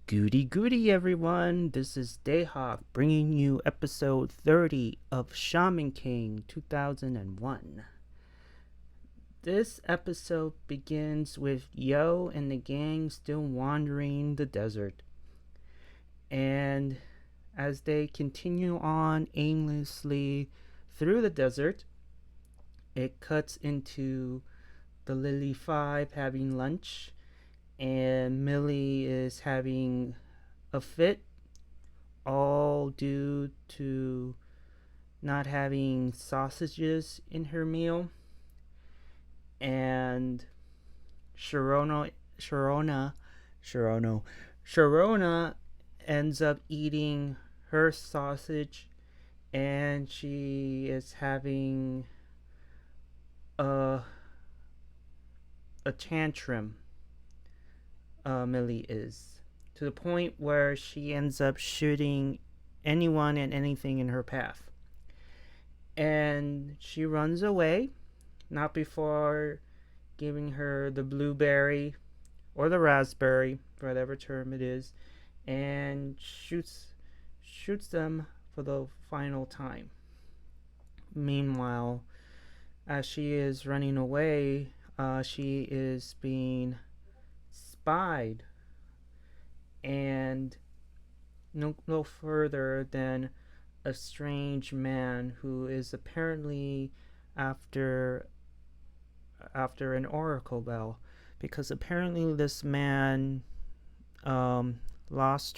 Goody goody everyone, this is Dayhawk bringing you episode 30 of Shaman King 2001. This episode begins with Yo and the gang still wandering the desert. And as they continue on aimlessly through the desert, it cuts into the Lily Five having lunch, and Millie is having a fit, all due to not having sausages in her meal. And Sharona ends up eating her sausage, and she is having a tantrum. Millie is, to the point where she ends up shooting anyone and anything in her path. And she runs away, not before giving her the blueberry or the raspberry, whatever term it is, and shoots them for the final time. Meanwhile, as she is running away, she is being spied, and no further than a strange man who is apparently after an oracle bell, because apparently this man lost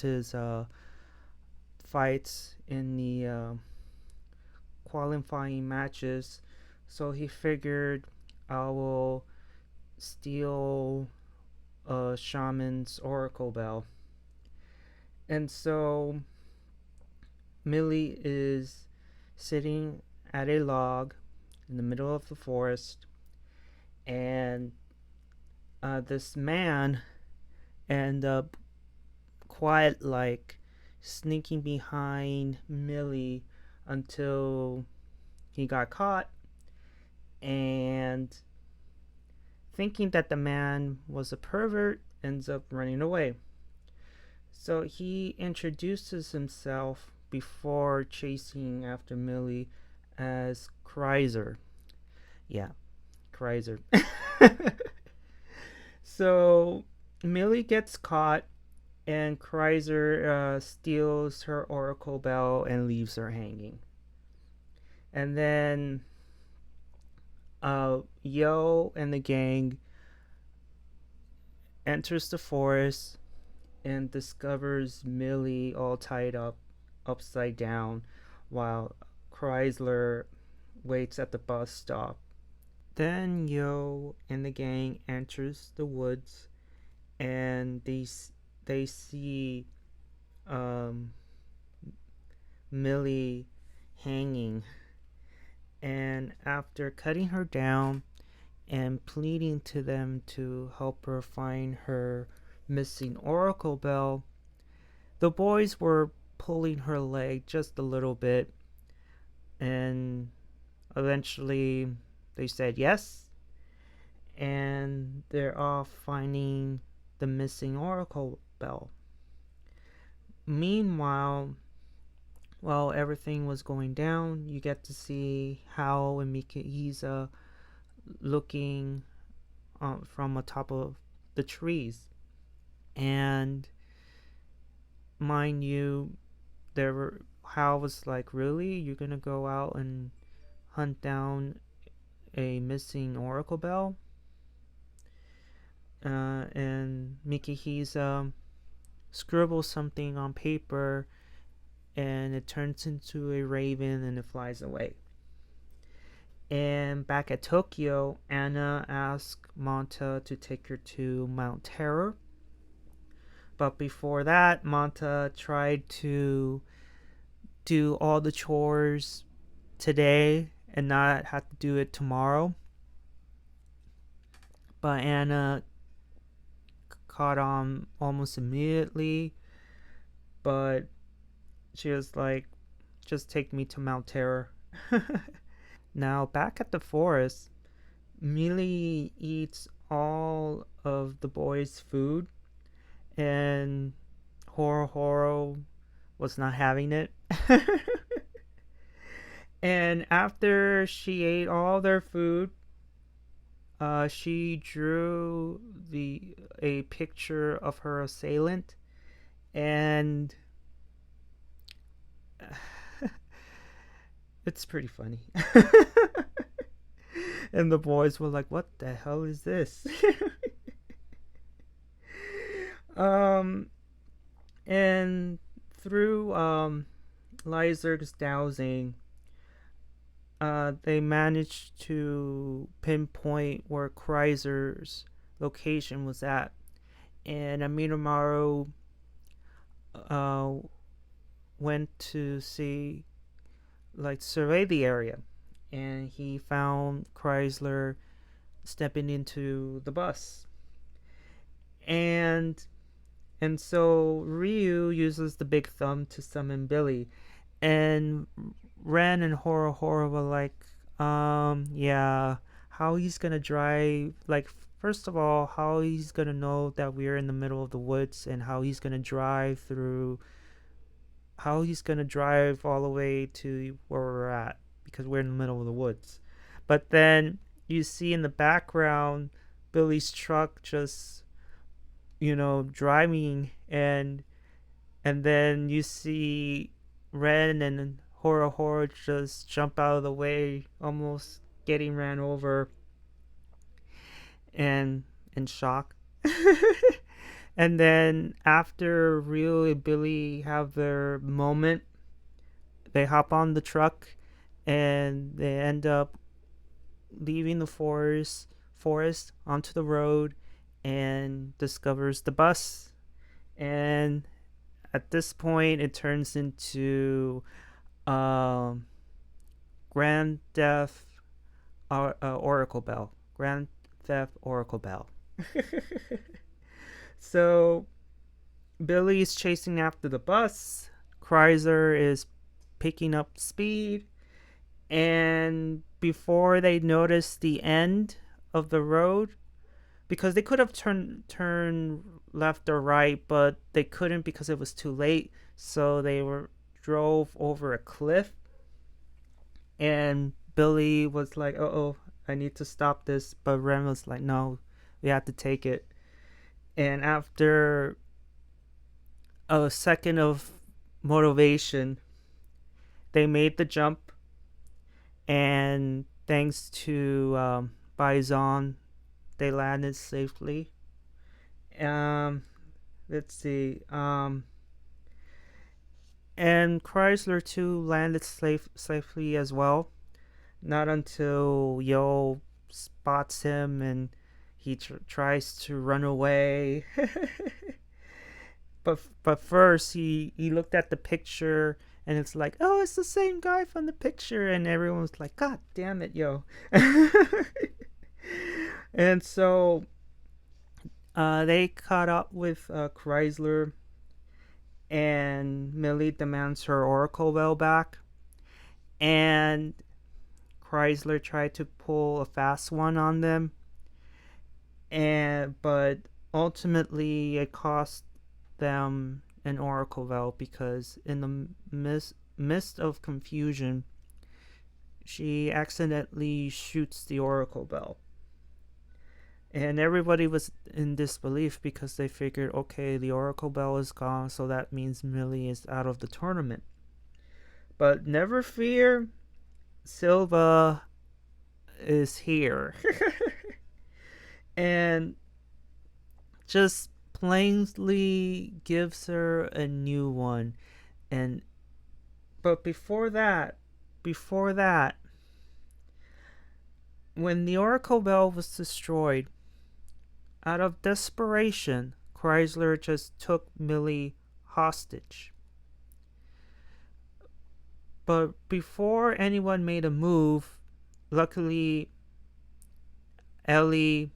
his fights in the qualifying matches, so he figured I will steal a shaman's oracle bell. And so Millie is sitting at a log in the middle of the forest, and this man end up quiet like sneaking behind Millie until he got caught, and thinking that the man was a pervert, ends up running away. So he introduces himself before chasing after Millie as Chrysler. Yeah, Chrysler. So Millie gets caught, and Chrysler steals her oracle bell and leaves her hanging. And then Yo and the gang enters the forest and discovers Millie all tied up upside down while Chrysler waits at the bus stop. Then Yo and the gang enters the woods, and they see Millie hanging. And after cutting her down and pleading to them to help her find her missing oracle bell, the boys were pulling her leg just a little bit, and eventually they said yes, and they're off finding the missing oracle bell. Meanwhile, while everything was going down, you get to see Hao and Mikahisa looking from atop of the trees. And mind you, Hao was like, really? You're gonna go out and hunt down a missing oracle bell? And Mikahisa scribbles something on paper, and it turns into a raven and it flies away. And back at Tokyo, Anna asks Manta to take her to Mount Terror. But before that, Manta tried to do all the chores today and not have to do it tomorrow. But Anna caught on almost immediately. But she was like, just take me to Mount Terror. Now, back at the forest, Millie eats all of the boys' food, and Horo was not having it. And after she ate all their food, she drew a picture of her assailant, and it's pretty funny. And the boys were like, "What the hell is this?" um, and through Lyserg's dowsing, they managed to pinpoint where Chrysler's location was at, and Aminomaru went to survey the area, and he found Chrysler stepping into the bus, and so Ryu uses the big thumb to summon Billy, and Ren and Horo were like, yeah, how he's gonna drive, like, first of all, how he's gonna know that we're in the middle of the woods, and how he's gonna drive all the way to where we're at, because we're in the middle of the woods. But then you see in the background Billy's truck just, driving, and then you see Ren and Horo just jump out of the way, almost getting ran over, and in shock. And then after Ryu and Billy have their moment, they hop on the truck, and they end up leaving the forest onto the road, and discovers the bus. And at this point, it turns into Grand Theft Oracle Bell. Grand Theft Oracle Bell. So Billy's chasing after the bus. Chrysler is picking up speed, and before they notice the end of the road, because they could have turned left or right, but they couldn't because it was too late. So they drove over a cliff, and Billy was like, "Uh-oh, I need to stop this." But Ren was like, "No, we have to take it." And after a second of motivation, they made the jump, and thanks to Bison, they landed safely. Let's see. And Chrysler too landed safely as well. Not until Yo spots him, and he tries to run away. But first he looked at the picture, and it's like, oh, it's the same guy from the picture, and everyone's like, God damn it, Yo. And so they caught up with Chrysler, and Millie demands her Oracle Bell back, and Chrysler tried to pull a fast one on them, but ultimately it cost them an Oracle Bell, because in the midst of confusion, she accidentally shoots the Oracle Bell. And everybody was in disbelief, because they figured, okay, the Oracle Bell is gone, so that means Millie is out of the tournament. But never fear, Silva is here. And just plainly gives her a new one. But before that, when the Oracle Bell was destroyed, out of desperation, Chrysler just took Millie hostage. But before anyone made a move, luckily Ellie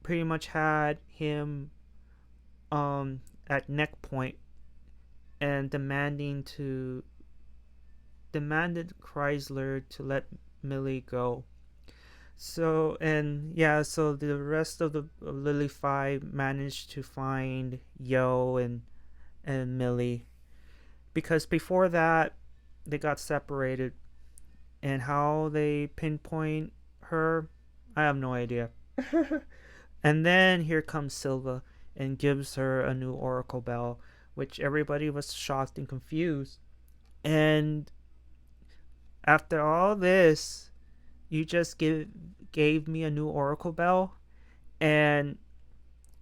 pretty much had him at neck point, and demanded Chrysler to let Millie go. So the rest of the Lily Five managed to find Yo and Millie, because before that they got separated, and how they pinpoint her, I have no idea. And then here comes Silva and gives her a new Oracle Bell, which everybody was shocked and confused. And after all this, you just gave me a new Oracle Bell? And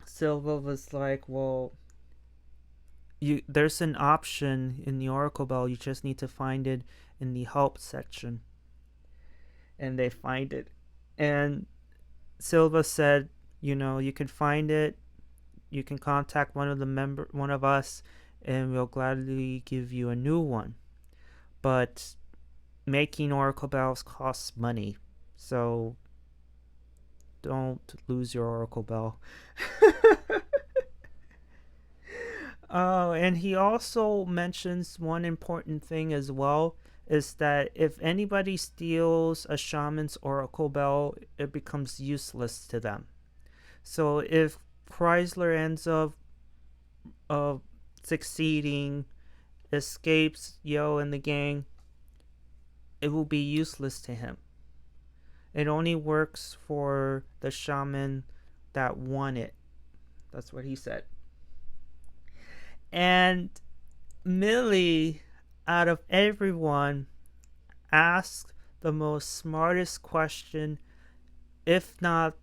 Silva was like, well, there's an option in the Oracle Bell. You just need to find it in the help section. And they find it. And Silva said, you can find it. You can contact one of us, and we'll gladly give you a new one. But making Oracle Bells costs money, so don't lose your Oracle Bell. Oh, and he also mentions one important thing as well, is that if anybody steals a shaman's Oracle Bell, it becomes useless to them. So if Chrysler ends up succeeding, escapes Yo and the gang, it will be useless to him. It only works for the shaman that won it. That's what he said. And Millie, out of everyone, asked the most smartest question, if not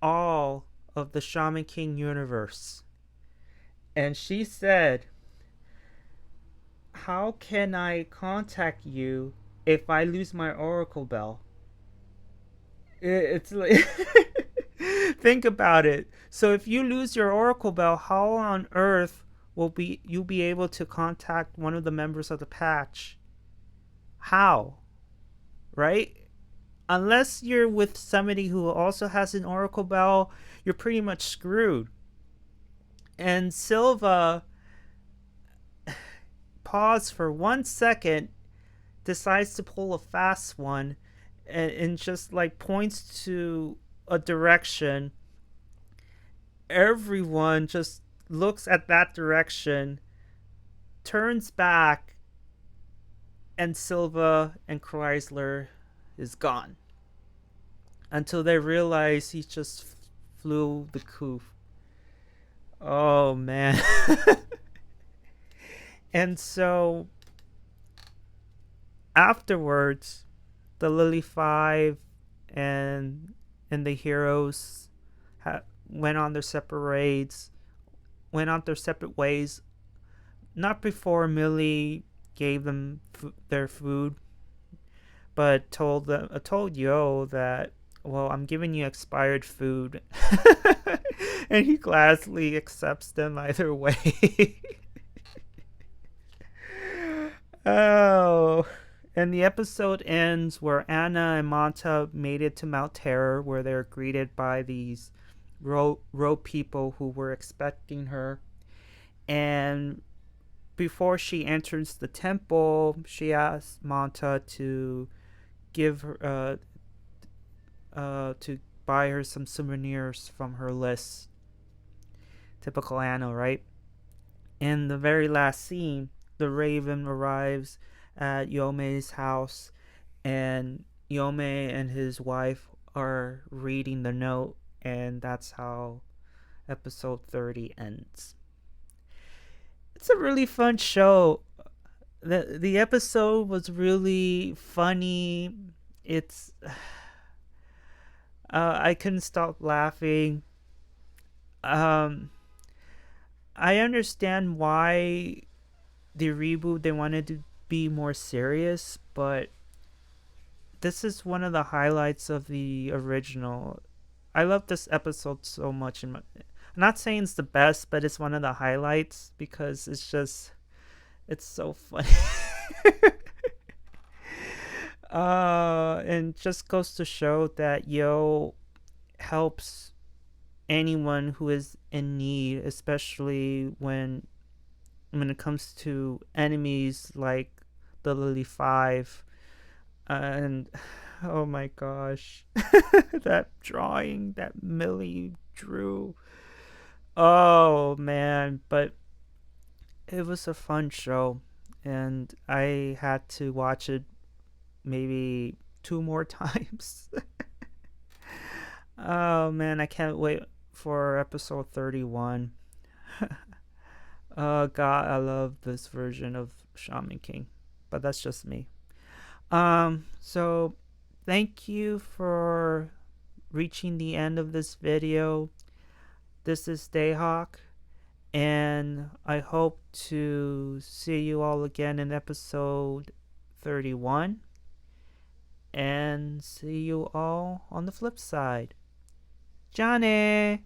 all, of the Shaman King universe. And she said, how can I contact you if I lose my Oracle Bell? It's like think about it. So if you lose your Oracle Bell, how on earth will you be able to contact one of the members of the patch? How? Right? Unless you're with somebody who also has an Oracle Bell, you're pretty much screwed. And Silva paused for 1 second, decides to pull a fast one, and just like points to a direction. Everyone just looks at that direction, turns back, and Silva and Chrysler is gone. Until they realize he just flew the coop. Oh man. And so afterwards, the Lily Five and the heroes went on their separate ways. Not before Millie gave them their food, but told Yo that, well, I'm giving you expired food. And he gladly accepts them either way. Oh. And the episode ends where Anna and Manta made it to Mount Terror, where they're greeted by these road people who were expecting her. And before she enters the temple, she asks Manta to give her to buy her some souvenirs from her list. Typical Anna, right? In the very last scene, the Raven arrives at Yome's house, and Yome and his wife are reading the note, and that's how episode 30 ends. It's a really fun show. The episode was really funny. It's I couldn't stop laughing. I understand why the reboot, they wanted to be more serious, but this is one of the highlights of the original. I love this episode so much. I'm not saying it's the best, but it's one of the highlights because it's so funny. And just goes to show that Yo helps anyone who is in need, especially when it comes to enemies like the Lily Five. And Oh my gosh. That drawing that Millie drew. Oh man, but it was a fun show and I had to watch it maybe two more times. Oh man, I can't wait for episode 31. Oh god, I love this version of Shaman King. But that's just me. So thank you for reaching the end of this video. This is Dayhawk, and I hope to see you all again in episode 31. And see you all on the flip side. Johnny!